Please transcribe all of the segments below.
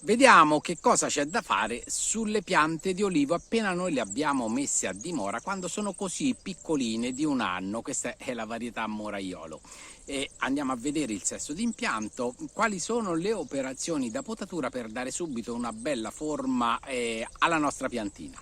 Vediamo che cosa c'è da fare sulle piante di olivo appena noi le abbiamo messe a dimora, quando sono così piccoline di 1 anno. Questa è la varietà Moraiolo. E andiamo a vedere il sesso d'impianto, quali sono le operazioni da potatura per dare subito una bella forma alla nostra piantina.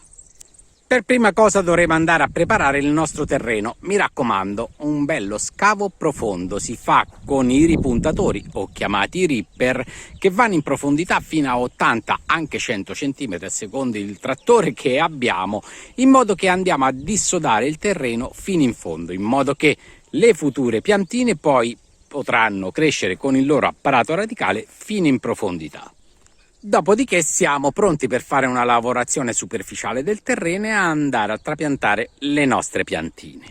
Per prima cosa dovremo andare a preparare il nostro terreno. Mi raccomando, un bello scavo profondo si fa con i ripuntatori, o chiamati ripper, che vanno in profondità fino a 80, anche 100 cm a seconda del trattore che abbiamo, in modo che andiamo a dissodare il terreno fino in fondo, in modo che le future piantine poi potranno crescere con il loro apparato radicale fino in profondità. Dopodiché siamo pronti per fare una lavorazione superficiale del terreno e andare a trapiantare le nostre piantine.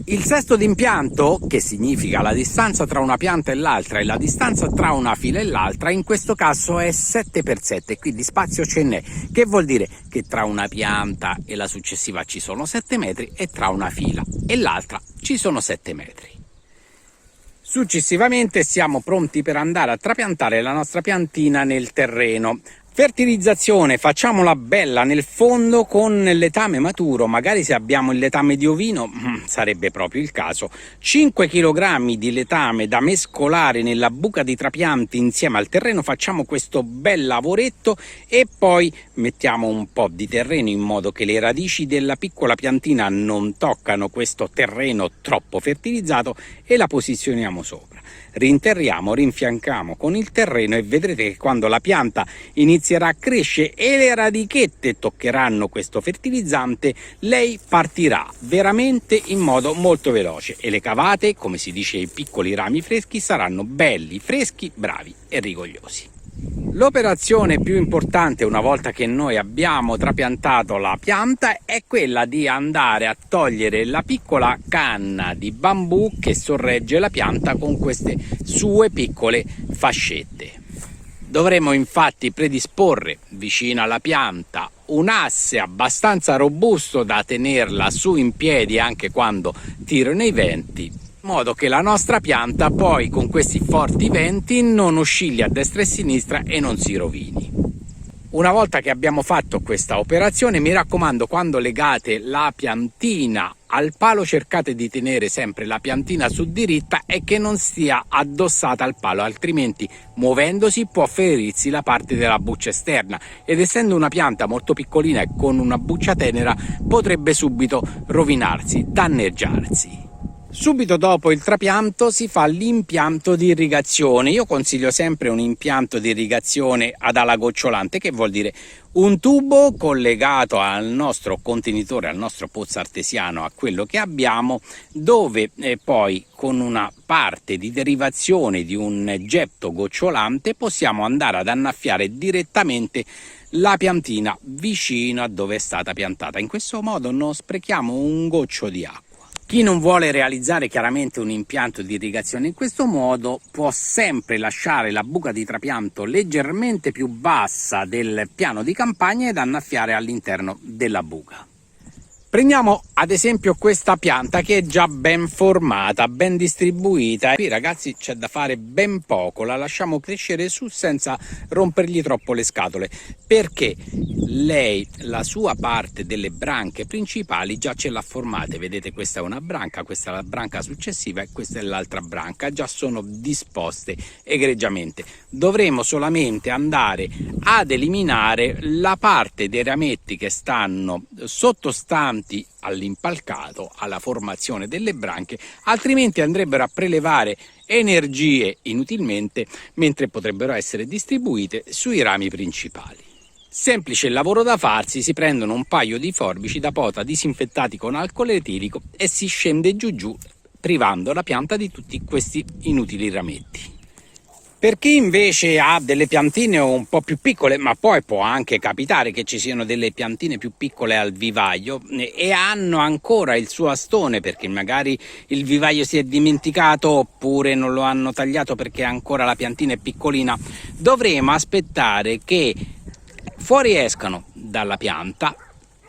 Il sesto d'impianto, che significa la distanza tra una pianta e l'altra e la distanza tra una fila e l'altra, in questo caso è 7x7, quindi spazio ce n'è, che vuol dire che tra una pianta e la successiva ci sono 7 metri e tra una fila e l'altra ci sono 7 metri. Successivamente siamo pronti per andare a trapiantare la nostra piantina nel terreno. Fertilizzazione, facciamola bella nel fondo con letame maturo, magari se abbiamo il letame di ovino sarebbe proprio il caso. 5 kg di letame da mescolare nella buca di trapianti insieme al terreno, facciamo questo bel lavoretto e poi mettiamo un po' di terreno in modo che le radici della piccola piantina non toccano questo terreno troppo fertilizzato e la posizioniamo sopra. Rinterriamo, rinfiancamo con il terreno e vedrete che quando la pianta inizierà a crescere e le radichette toccheranno questo fertilizzante, lei partirà veramente in modo molto veloce e le cavate, come si dice ai piccoli rami freschi, saranno belli, freschi, bravi e rigogliosi. L'operazione più importante una volta che noi abbiamo trapiantato la pianta è quella di andare a togliere la piccola canna di bambù che sorregge la pianta con queste sue piccole fascette. Dovremo infatti predisporre vicino alla pianta un asse abbastanza robusto da tenerla su in piedi anche quando tirano i venti, in modo che la nostra pianta poi con questi forti venti non oscilli a destra e a sinistra e non si rovini. Una volta che abbiamo fatto questa operazione, mi raccomando, quando legate la piantina al palo cercate di tenere sempre la piantina su diritta e che non stia addossata al palo, altrimenti muovendosi può ferirsi la parte della buccia esterna ed essendo una pianta molto piccolina e con una buccia tenera potrebbe subito rovinarsi, danneggiarsi. Subito dopo il trapianto si fa l'impianto di irrigazione. Io consiglio sempre un impianto di irrigazione ad ala gocciolante, che vuol dire un tubo collegato al nostro contenitore, al nostro pozzo artesiano, a quello che abbiamo, dove poi con una parte di derivazione di un getto gocciolante possiamo andare ad annaffiare direttamente la piantina vicino a dove è stata piantata. In questo modo non sprechiamo un goccio di acqua. Chi non vuole realizzare chiaramente un impianto di irrigazione in questo modo può sempre lasciare la buca di trapianto leggermente più bassa del piano di campagna ed annaffiare all'interno della buca. Prendiamo ad esempio questa pianta che è già ben formata, ben distribuita. Qui ragazzi c'è da fare ben poco, la lasciamo crescere su senza rompergli troppo le scatole, perché lei la sua parte delle branche principali già ce l'ha formate. Vedete, questa è una branca, questa è la branca successiva e questa è l'altra branca, già sono disposte egregiamente. Dovremo solamente andare ad eliminare la parte dei rametti che stanno sottostanti all'impalcato, alla formazione delle branche, altrimenti andrebbero a prelevare energie inutilmente mentre potrebbero essere distribuite sui rami principali. Semplice il lavoro da farsi: si prendono un paio di forbici da pota disinfettati con alcol etilico e si scende giù privando la pianta di tutti questi inutili rametti. Per chi invece ha delle piantine un po' più piccole, ma poi può anche capitare che ci siano delle piantine più piccole al vivaio e hanno ancora il suo astone perché magari il vivaio si è dimenticato oppure non lo hanno tagliato perché ancora la piantina è piccolina, dovremo aspettare che fuoriescano dalla pianta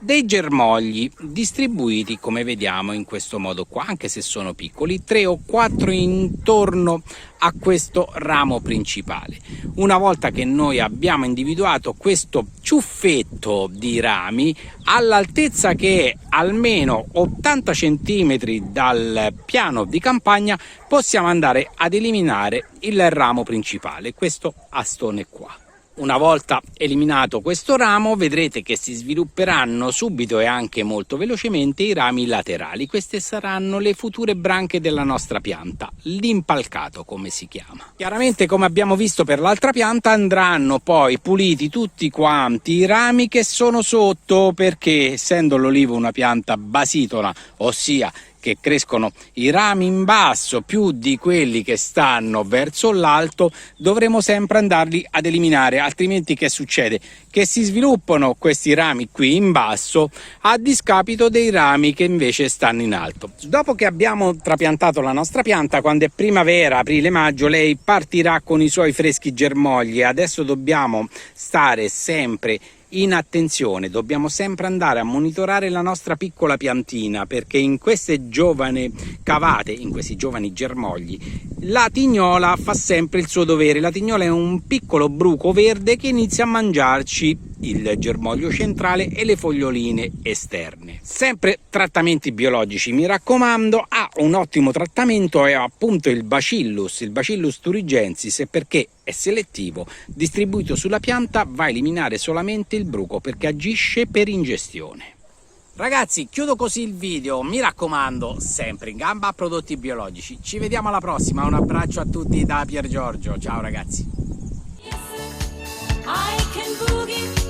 dei germogli distribuiti come vediamo in questo modo qua, anche se sono piccoli, 3 o 4 intorno a questo ramo principale. Una volta che noi abbiamo individuato questo ciuffetto di rami all'altezza che è almeno 80 cm dal piano di campagna, possiamo andare ad eliminare il ramo principale, questo astone qua. Una volta eliminato questo ramo, vedrete che si svilupperanno subito e anche molto velocemente i rami laterali. Queste saranno le future branche della nostra pianta, l'impalcato come si chiama. Chiaramente, come abbiamo visto per l'altra pianta, andranno poi puliti tutti quanti i rami che sono sotto, perché essendo l'olivo una pianta basitola, ossia che crescono i rami in basso più di quelli che stanno verso l'alto, dovremo sempre andarli ad eliminare, altrimenti che succede? Che si sviluppano questi rami qui in basso a discapito dei rami che invece stanno in alto. Dopo che abbiamo trapiantato la nostra pianta, quando è primavera, aprile-maggio, lei partirà con i suoi freschi germogli. Adesso dobbiamo stare sempre in attenzione, dobbiamo sempre andare a monitorare la nostra piccola piantina, perché in queste giovani cavate, in questi giovani germogli, la tignola fa sempre il suo dovere. La tignola è un piccolo bruco verde che inizia a mangiarci il germoglio centrale e le foglioline esterne. Sempre trattamenti biologici, mi raccomando. Ha un ottimo trattamento, è appunto il Bacillus thuringiensis, perché è selettivo, distribuito sulla pianta, va a eliminare solamente il bruco perché agisce per ingestione. Ragazzi, chiudo così il video, mi raccomando, sempre in gamba a prodotti biologici. Ci vediamo alla prossima, un abbraccio a tutti da Pier Giorgio, ciao ragazzi. I can boogie.